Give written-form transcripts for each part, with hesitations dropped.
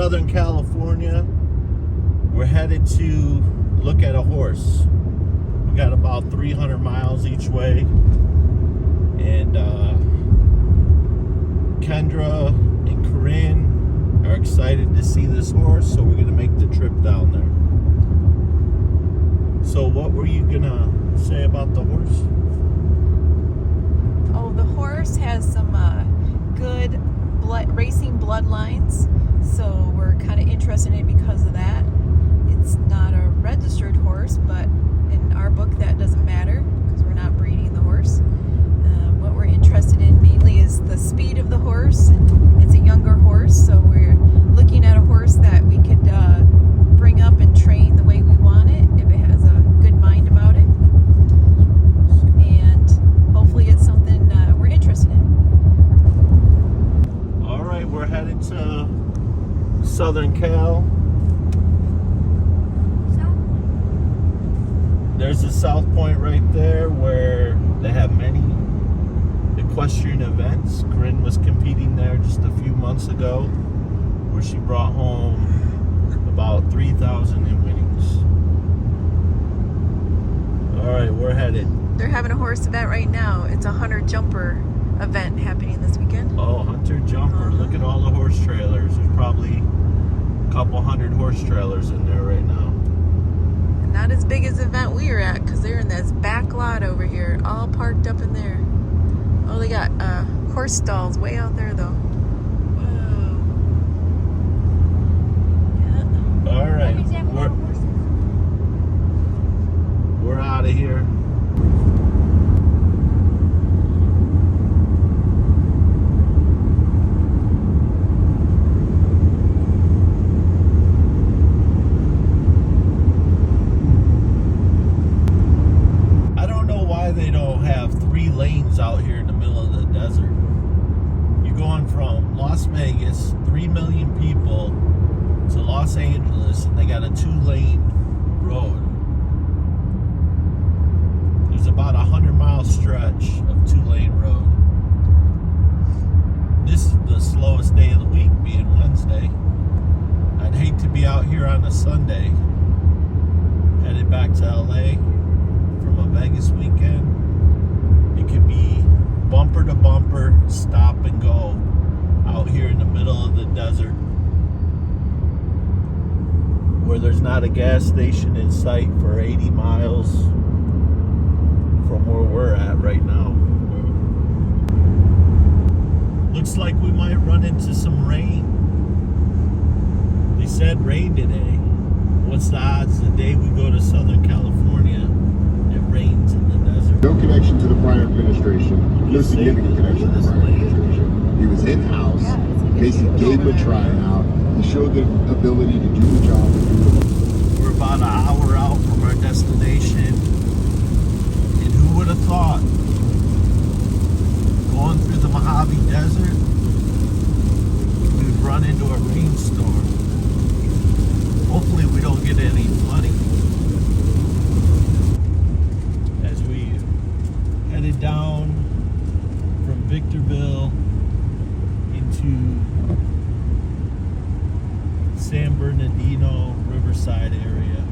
Southern California. We're headed to look at a horse. We got about 300 miles each way. And Kendra and Corinne are excited to see this horse, so we're gonna make the trip down there. So what were you gonna say about the horse? Oh, the horse has some good racing bloodlines, so we're kind of interested in it because of that. It's not a registered horse, but in our book that doesn't matter because we're not breeding the horse. What we're interested in mainly is the speed of the horse. It's a younger horse, so we're looking at a horse that we could bring up and train the way we want it if it has a good mind about it. And hopefully it's something we're interested in. All right, we're headed to Southern Cal. There's a South Point right there where they have many equestrian events. Corinne was competing there just a few months ago, where she brought home about 3,000 in winnings. All right, we're headed. They're having a horse event right now. It's a hunter jumper event happening this weekend. Oh, hunter jumper. Look at all the horse trailers. There's probably a couple hundred horse trailers in there right now. Not as big as the event we were at because they're in this back lot over here, all parked up in there. Oh, they got horse stalls way out there though. Whoa. Yeah. All right, we're out of here. They don't have 3 lanes out here in the middle of the desert. You're going from Las Vegas, 3 million people, to Los Angeles, and they got a 2-lane road. There's about a 100-mile stretch of 2-lane road. This is the slowest day of the week, being Wednesday. I'd hate to be out here on a Sunday, headed back to LA from a Vegas weekend. It could be bumper to bumper, stop and go out here in the middle of the desert where there's not a gas station in sight for 80 miles from where we're at right now. Looks like we might run into some rain. They said rain today. What's the odds the day we go to Southern California it rains in the desert? No connection to the prior administration. No significant connection to the prior administration. He was in-house. Basically gave him a tryout. He showed the ability to do the job. We're about an hour out from our destination. And who would have thought, going through the Mojave Desert, we'd run into a rainstorm. Hopefully we don't get any flooding. As we headed down from Victorville into San Bernardino, Riverside area.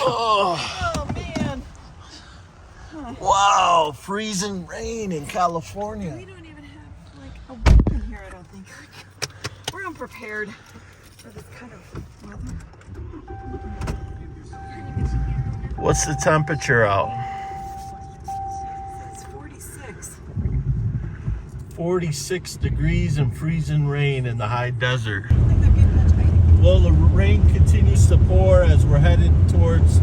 Oh man. Wow, freezing rain in California. We don't even have like a weapon here, I don't think. We're unprepared for this kind of weather. What's the temperature out? It's 46. 46 degrees and freezing rain in the high desert. I don't think they're getting much rain. Well, the rain continues to pour as we're headed towards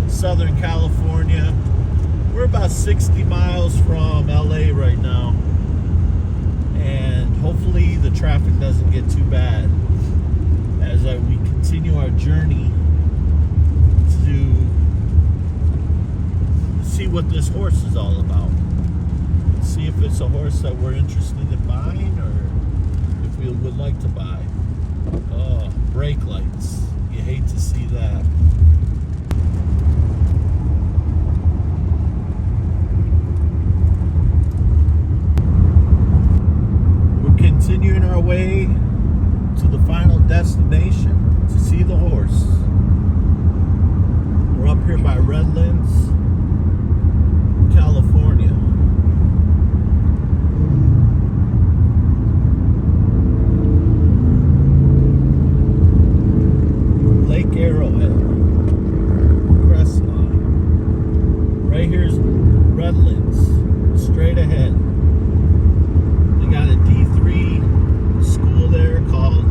Southern California. We're about 60 miles from LA right now. hopefully the traffic doesn't get too bad as we continue our journey to see what this horse is all about. See if it's a horse that we're interested in buying or if we would like to buy. Oh, brake lights. You hate to see that. Continuing our way to the final destination to see the horse. We're up here by Redlands, California. Lake Arrowhead, Crestline. Right here's Redlands, straight ahead. They got a D3 school there called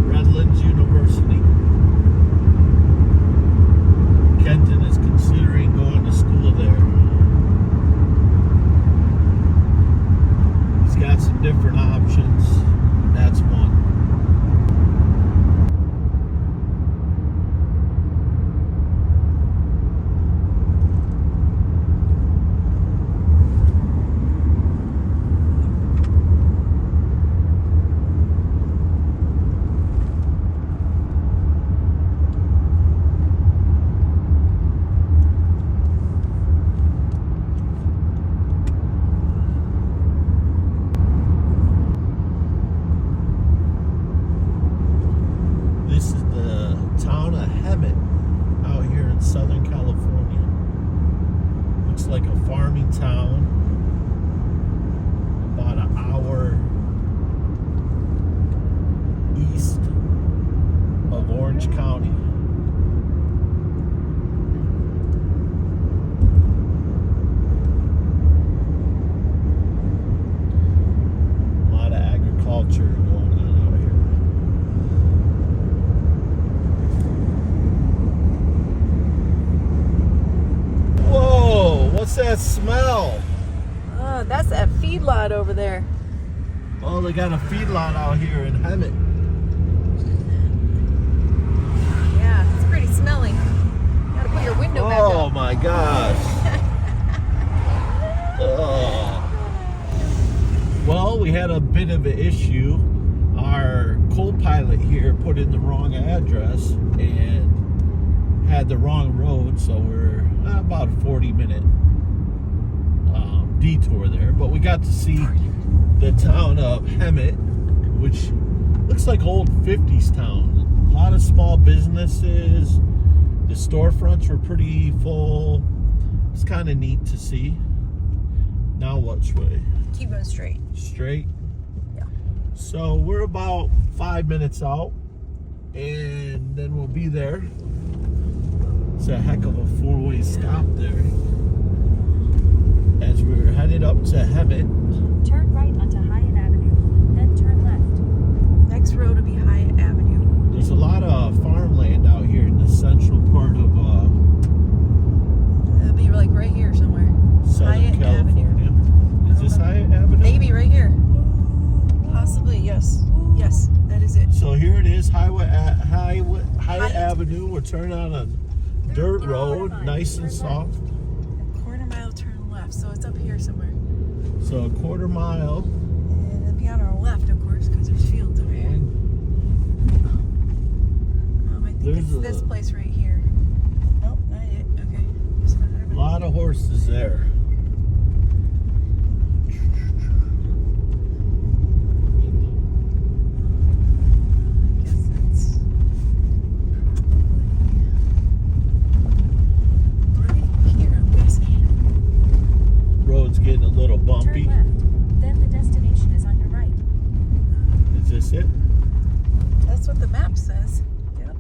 Redlands University. Kenton is considering going to school there. He's got some different options. That's one. This is the town of Hemet out here in Southern California. Looks like a farming town. About an hour east of Orange County. A lot of agriculture going on out here. Whoa, what's that smell? Oh, that's that feedlot over there. Oh, they got a feedlot out here in Hemet. Yeah, it's pretty smelly. You gotta put your window back Oh up. my gosh. Oh. Well, we had a bit of an issue. Our co-pilot here put in the wrong address and had the wrong road, so we're about a 40-minute detour there. But we got to see the town of Hemet, which looks like old 50s town. A lot of small businesses. The storefronts were pretty full. It's kind of neat to see. Now which way? Keep going straight. Straight? Yeah. So we're about 5 minutes out, and then we'll be there. It's a heck of a four-way stop there. As we're headed up to Hemet. Turn right onto Hyatt Avenue, then turn left. Next road will be Hyatt Avenue. There's a lot of farmland out here in the central part of It'll be like right here somewhere. Southern Hyatt California. Avenue. Is this Hyatt Avenue? Maybe right here. Possibly, yes. Yes, that is it. So here it is, Hyatt Avenue. We're turning on a dirt road, nice and soft. Quarter mile turn left, so it's up here somewhere. So a quarter mile. And it'll be on our left, of course, because there's fields over here. I think There's it's this place right here. Nope, not it. Okay. Just A lot of horses there. I guess it's right here, I'm guessing. Road's getting a little bumpy. Turn left, then the destination is on your right. Is this it? That's what the map says. Yep.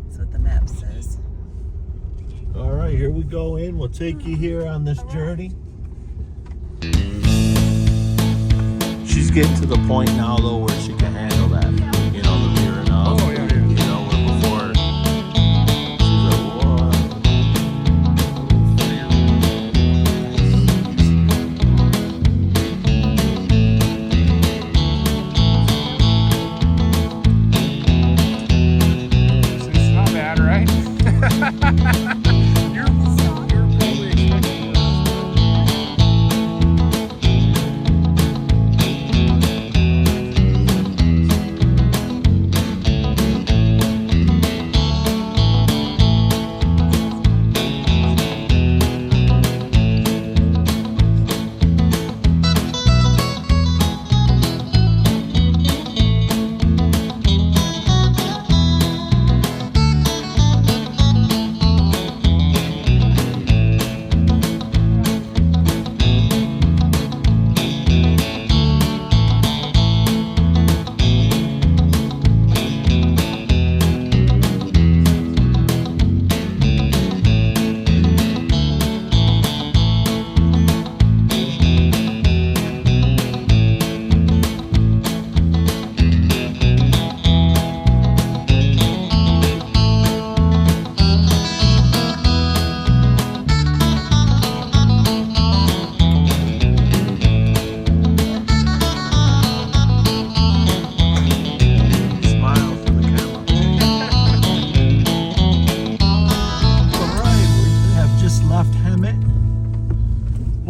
That's what the map says. All right, here we go in. We'll take you here on this journey. She's getting to the point now, though, where she can handle that. You know, the veering up. Oh, yeah. You know, where before she's like, whoa.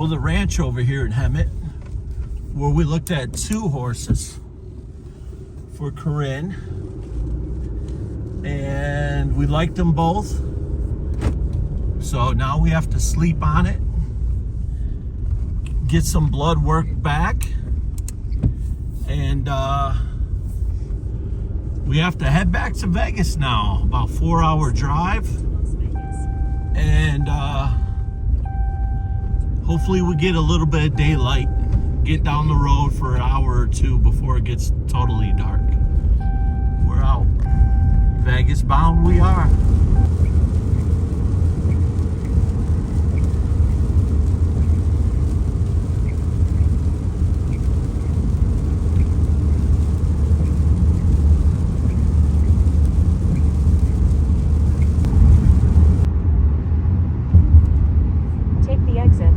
show the ranch over here in Hemet, where we looked at 2 horses for Corinne, and we liked them both. So now we have to sleep on it, get some blood work back, and we have to head back to Vegas now. About 4-hour drive, and hopefully we get a little bit of daylight, get down the road for an hour or 2 before it gets totally dark. We're out. Vegas bound we are. Take the exit.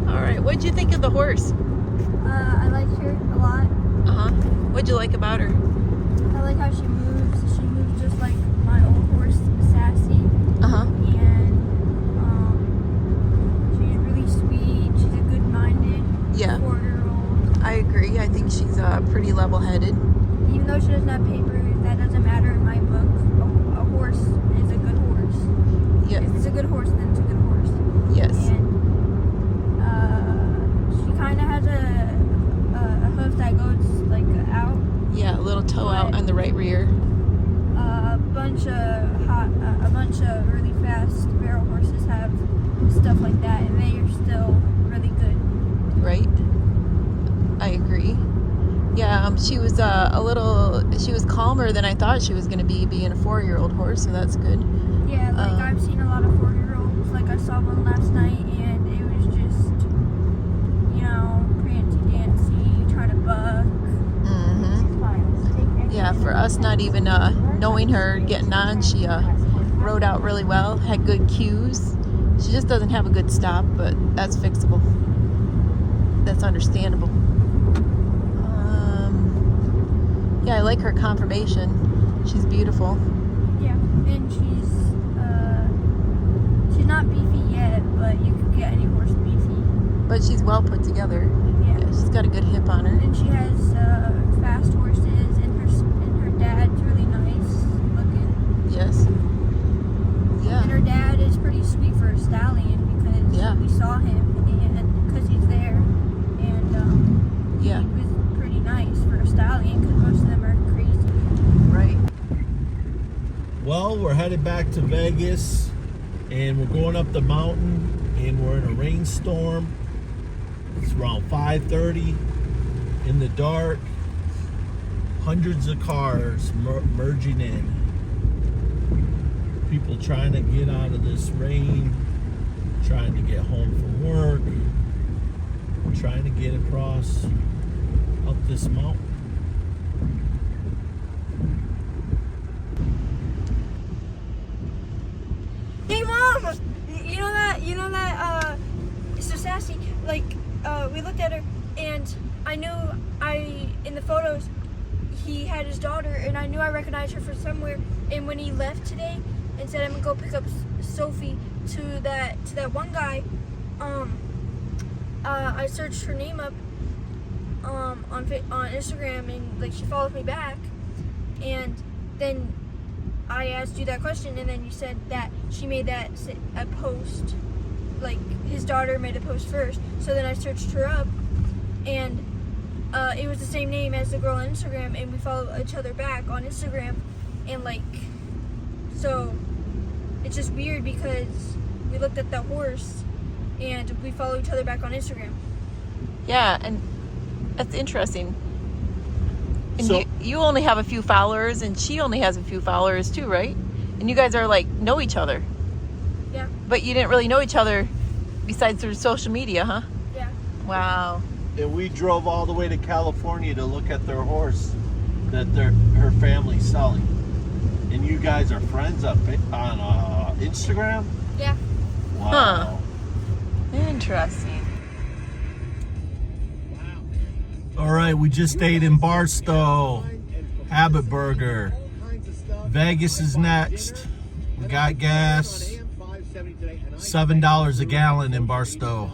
All right, what'd you think of the horse? I liked her a lot. What'd you like about her? I like how she moves. She moves just like my old horse, Sassy. And she's really sweet. She's a good-minded Yeah. 4-year-old. I agree. I think she's pretty level-headed. Even though she doesn't have papers, that doesn't matter in my book. A horse is a good horse. Yeah. If it's a good horse, then it's a good horse. Yes. And she kind of has a hoof that goes like out. Yeah, a little toe out on the right rear. A bunch of really fast barrel horses have stuff like that, and they are still really good. Right? I agree. Yeah, she was she was calmer than I thought she was going to be, being a 4-year-old horse, so that's good. Yeah, like I've seen a lot of 4-year-olds. Like I saw one last night, and it was just, prancy dancy, trying to buck. Yeah, for us not even knowing her, getting on, she rode out really well, had good cues. She just doesn't have a good stop, but that's fixable. That's understandable. Yeah, I like her conformation. She's beautiful. Yeah, and she's not beefy yet, but you could get any horse beefy. But she's well put together. Yeah. Yeah, she's got a good hip on her. And she has fast horses, and her dad's really nice looking. Yes. Yeah. And her dad is pretty sweet for a stallion, because we saw him, and because he's there, and Yeah. he was pretty nice for a stallion, because most of them are crazy. Right. Well, we're headed back to Vegas, and we're going up the mountain, and we're in a rainstorm. It's around 5:30 in the dark. Hundreds of cars merging in. People trying to get out of this rain, trying to get home from work, trying to get across up this mountain. Hey, Mom! You know that, so Sassy, like, we looked at her, and I knew in the photos, he had his daughter, and I knew I recognized her from somewhere, and when he left today, and said I'm gonna go pick up Sophie to that one guy, I searched her name up, on Instagram, and, like, she followed me back, and then I asked you that question, and then you said that she made a post, like his daughter made a post first. So then I searched her up, and it was the same name as the girl on Instagram, and we followed each other back on Instagram, and like, so it's just weird because we looked at the horse and we follow each other back on Instagram. Yeah, and that's interesting. And So- you only have a few followers, and she only has a few followers too, right? And you guys are like, know each other. Yeah. But you didn't really know each other besides through social media, huh? Yeah. Wow. And we drove all the way to California to look at their horse that her family's selling. And you guys are friends on Instagram? Yeah. Wow. Huh. Interesting. All right, we just ate in Barstow, Habit Burger. Vegas is next. We got gas. $7 a gallon in Barstow.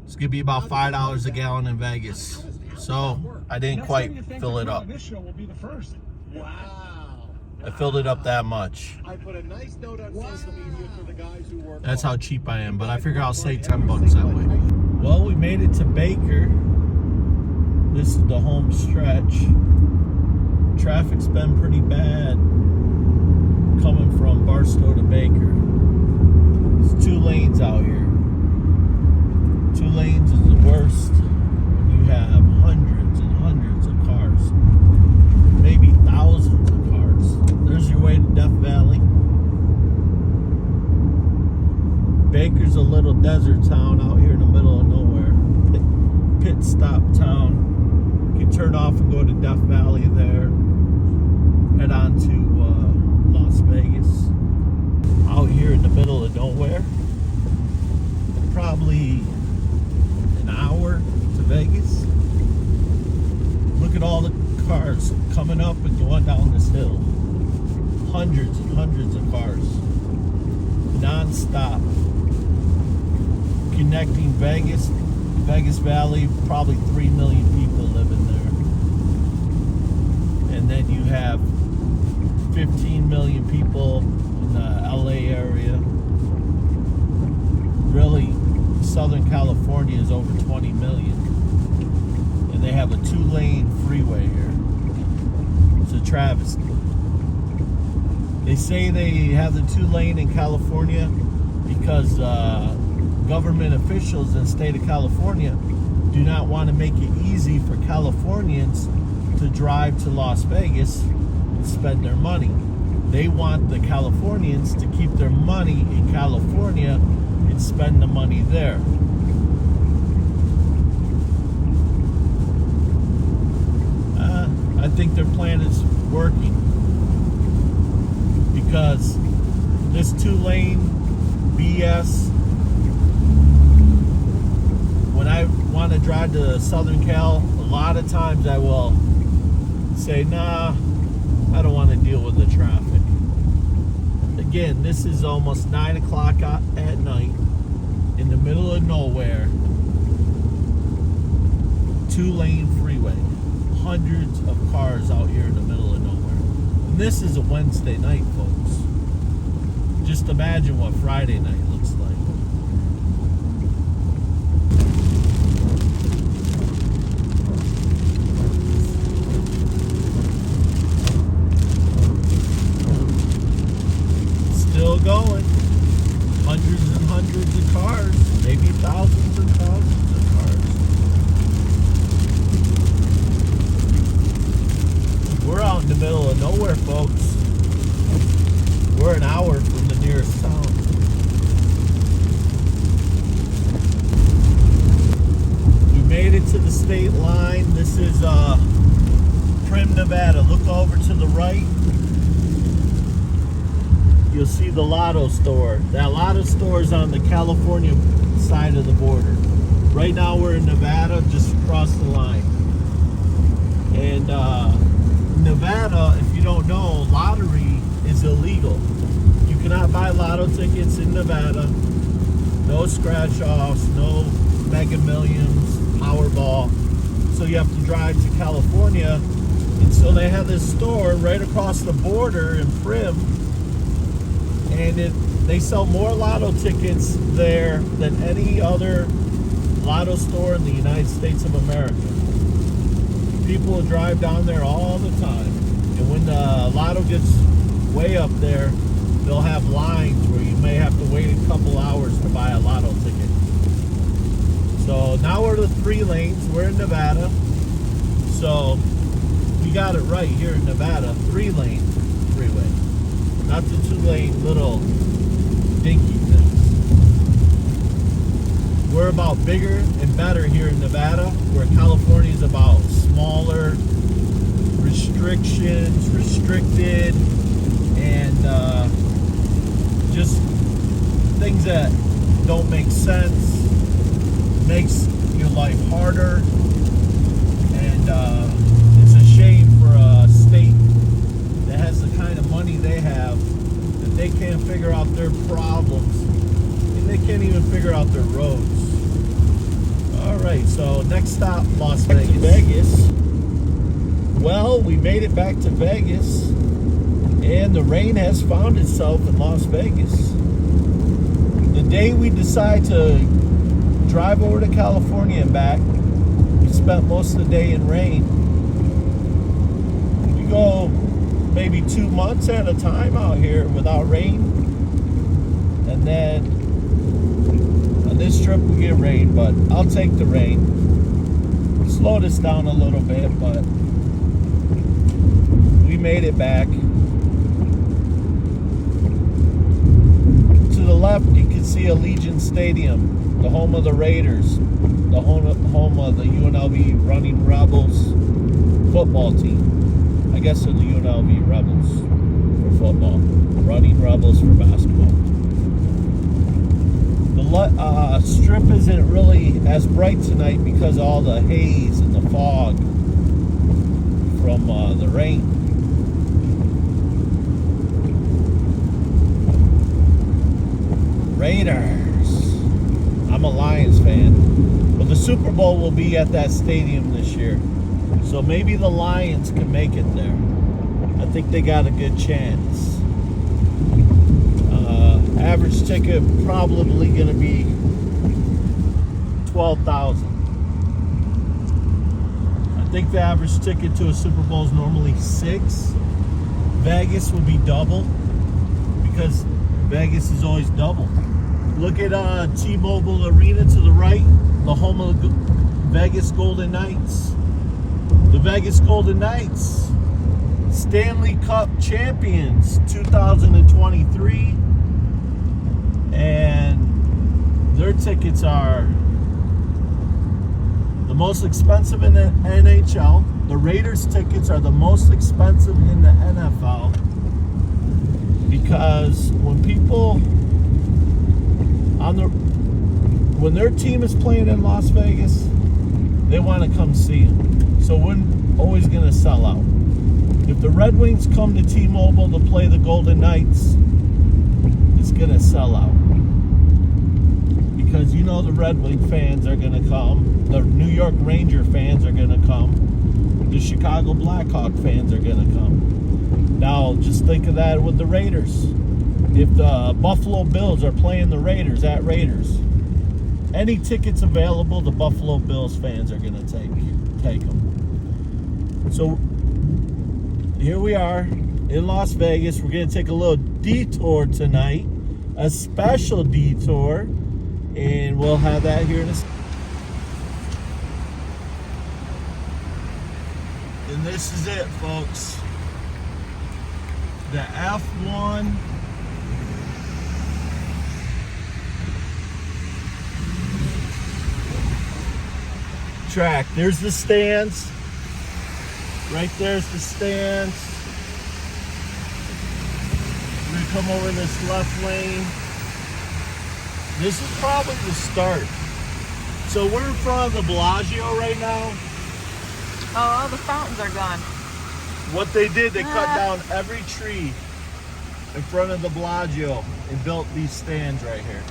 It's gonna be about $5 a gallon in Vegas. So I didn't quite fill it up. I filled it up that much. I put a nice note on social media for the guys who work. That's how cheap I am, but I figure I'll save $10 that way. Well, we made it to Baker. This is the home stretch. Traffic's been pretty bad coming from Barstow to Baker. It's 2 lanes out here. 2 lanes is the worst. You have hundreds and hundreds of cars, maybe thousands of cars. There's your way to Death Valley. Baker's a little desert town out here in the middle of nowhere. Pit stop town. You can turn off and go to Death Valley there. Head on to Las Vegas. Out here in the middle of nowhere. Probably an hour to Vegas. Look at all the cars coming up and going down this hill. Hundreds and hundreds of cars. Non-stop. Connecting Vegas Valley, probably 3 million people living there. And then you have 15 million people in the LA area. Really, Southern California is over 20 million. And they have a 2-lane freeway here. It's a travesty. They say they have the 2-lane in California because government officials in the state of California do not want to make it easy for Californians to drive to Las Vegas and spend their money. They want the Californians to keep their money in California and spend the money there. I think their plan is working because this 2-lane BS, when I want to drive to Southern Cal, a lot of times I will say, nah, I don't want to deal with the traffic. Again, this is almost 9 o'clock at night in the middle of nowhere. 2-lane freeway. Hundreds of cars out here in the middle of nowhere. And this is a Wednesday night, folks. Just imagine what Friday night looks like. Still going. Hundreds and hundreds of cars. Maybe thousands and thousands of cars. We're out in the middle of nowhere, folks. We're an hour from the nearest town. We made it to the state line. This is Primm, Nevada. Look over to the right. You'll see the Lotto store. That Lotto store is on the California side of the border. Right now we're in Nevada, just across the line. And Nevada, if you don't know, lottery is illegal. You cannot buy lotto tickets in Nevada. No scratch offs, no Mega Millions, Powerball. So you have to drive to California. And so they have this store right across the border in Primm. And they sell more lotto tickets there than any other lotto store in the United States of America. People drive down there all the time. And when the lotto gets way up there, they'll have lines where you may have to wait a couple hours to buy a lotto ticket. So now we're the 3 lanes. We're in Nevada. So we got it right here in Nevada. 3-lane freeway. Not the 2-lane little dinky things. We're about bigger and better here in Nevada, where California is about smaller, restrictions, restricted, and just things that don't make sense, makes your life harder, and it's a shame for a state that has the kind of figure out their problems, and they can't even figure out their roads. All right, so next stop, Las Vegas. Well, we made it back to Vegas, and the rain has found itself in Las Vegas. The day we decide to drive over to California and back, we spent most of the day in rain. We go maybe 2 months at a time out here without rain, and then on this trip we get rain, but I'll take the rain. Slowed us down a little bit, but we made it back. To the left you can see Allegiant Stadium, the home of the Raiders, the home of the UNLV Running Rebels football team. I guess they're the UNLV Rebels for football, Running Rebels for basketball. The strip isn't really as bright tonight because of all the haze and the fog from the rain. Raiders. I'm a Lions fan, but the Super Bowl will be at that stadium this year, so maybe the Lions can make it there. I think they got a good chance. Average ticket probably going to be $12,000. I think the average ticket to a Super Bowl is normally $6,000. Vegas will be double because Vegas is always double. Look at T-Mobile Arena to the right, the home of the Vegas Golden Knights. The Vegas Golden Knights, Stanley Cup champions 2023, and their tickets are the most expensive in the NHL. The Raiders tickets are the most expensive in the NFL because when people when their team is playing in Las Vegas, they want to come see them. So we're always going to sell out. If the Red Wings come to T-Mobile to play the Golden Knights, it's going to sell out. Because you know the Red Wing fans are going to come. The New York Ranger fans are going to come. The Chicago Blackhawk fans are going to come. Now, just think of that with the Raiders. If the Buffalo Bills are playing the Raiders at Raiders, any tickets available, the Buffalo Bills fans are going to take them. So here we are in Las Vegas. We're going to take a little detour tonight, a special detour, and we'll have that here in a second. And this is it, folks. The F1 track. There's the stands. Right there's the stands. We're gonna come over this left lane. This is probably the start. So we're in front of the Bellagio right now. Oh, all the fountains are gone. What they did, they cut down every tree in front of the Bellagio and built these stands right here.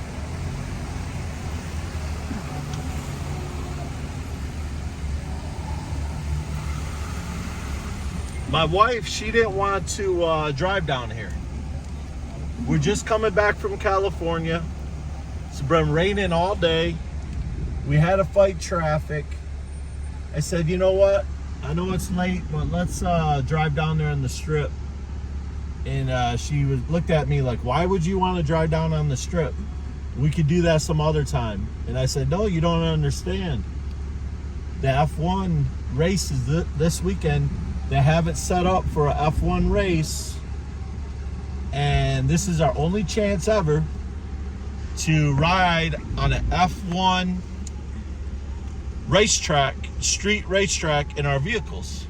My wife, she didn't want to drive down here. We're just coming back from California. It's been raining all day. We had to fight traffic. I said, you know what? I know it's late, but let's drive down there on the strip. And she looked at me like, why would you want to drive down on the strip? We could do that some other time. And I said, no, you don't understand. The F1 race is this weekend. They have it set up for a F1 race, and this is our only chance ever to ride on an F1 racetrack, street racetrack in our vehicles.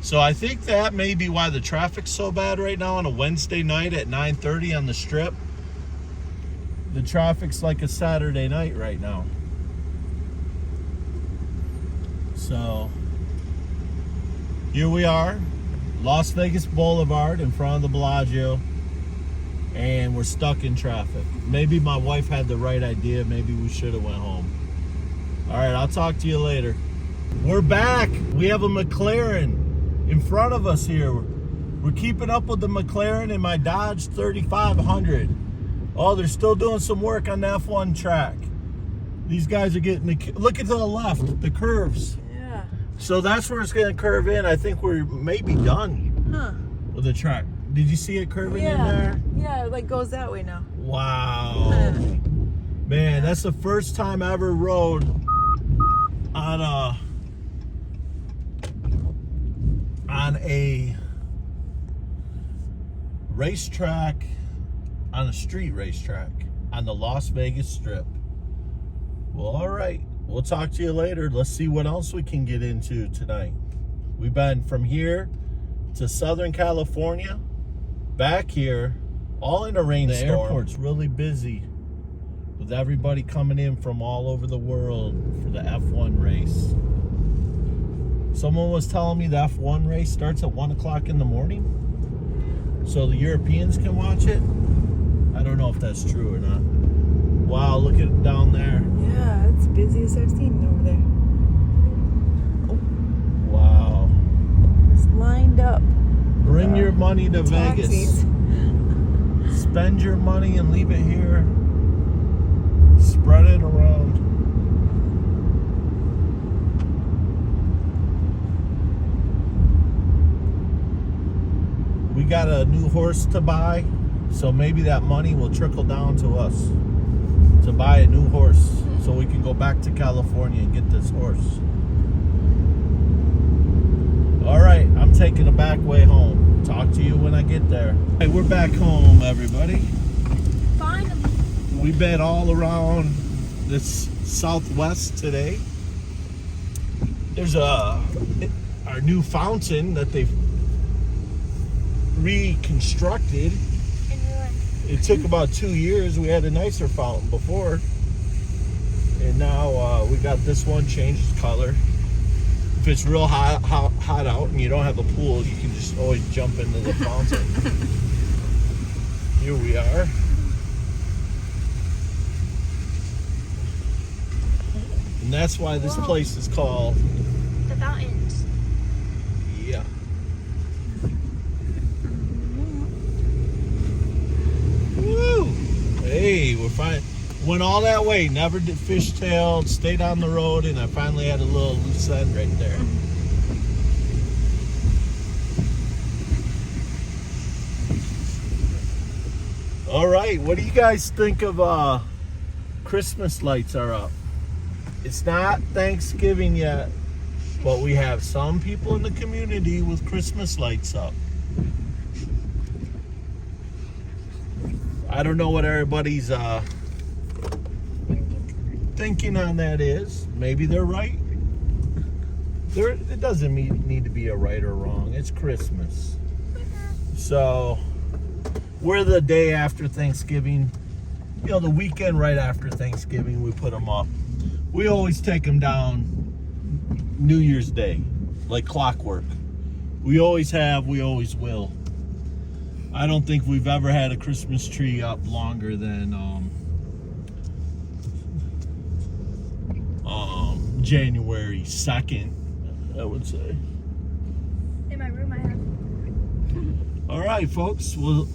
So I think that may be why the traffic's so bad right now on a Wednesday night at 9:30 on the strip. The traffic's like a Saturday night right now. So here we are, Las Vegas Boulevard in front of the Bellagio. and we're stuck in traffic. Maybe my wife had the right idea. Maybe we should have went home. All right, I'll talk to you later. We're back. We have a McLaren in front of us here. We're keeping up with the McLaren and my Dodge 3500. Oh, they're still doing some work on the F1 track. These guys are getting the, look at to the left, the curves. Yeah. So that's where it's going to curve in. I think we're maybe done Huh. with the track. Did you see it curving in Yeah. there? Yeah, it like goes that way now. Wow. Man, that's the first time I ever rode on a racetrack, on a street racetrack, on the Las Vegas Strip. Well, all right. We'll talk to you later. Let's see what else we can get into tonight. We've been from here to Southern California, back here, all in a rainstorm. The airport's really busy with everybody coming in from all over the world for the F1 race. Someone was telling me the F1 race starts at 1 o'clock in the morning, so the Europeans can watch it. I don't know if that's true or not. Wow, look at it down there. Yeah, it's busiest I've seen over there. Wow. It's lined up. Bring your money to Taxis. Vegas. Spend your money and leave it here. Spread it around. We got a new horse to buy, so maybe that money will trickle down to us to buy a new horse so we can go back to California and get this horse. All right, I'm taking the back way home. Talk to you when I get there. Hey, we're back home, everybody. Finally. We've been all around this Southwest today. There's our new fountain that they've reconstructed. It took about 2 years. We had a nicer fountain before, and now we got this one, changed color. If it's real hot out and you don't have a pool, you can just always jump into the fountain. Here we are. And that's why this Whoa. place is called, The fountains. yeah. Woo! Hey, we're fine. Went all that way, never did fishtailed, stayed on the road, and I finally had a little loose end right there. All right, what do you guys think of Christmas lights are up? It's not Thanksgiving yet, but we have some people in the community with Christmas lights up. I don't know what everybody's thinking on that is. Maybe they're right. It doesn't need to be a right or wrong. It's Christmas. So we're the day after Thanksgiving. You know, the weekend right after Thanksgiving, we put them up. We always take them down New Year's Day, like clockwork. We always have, we always will. I don't think we've ever had a Christmas tree up longer than January 2nd, I would say. In my room I have. All right, folks. Well,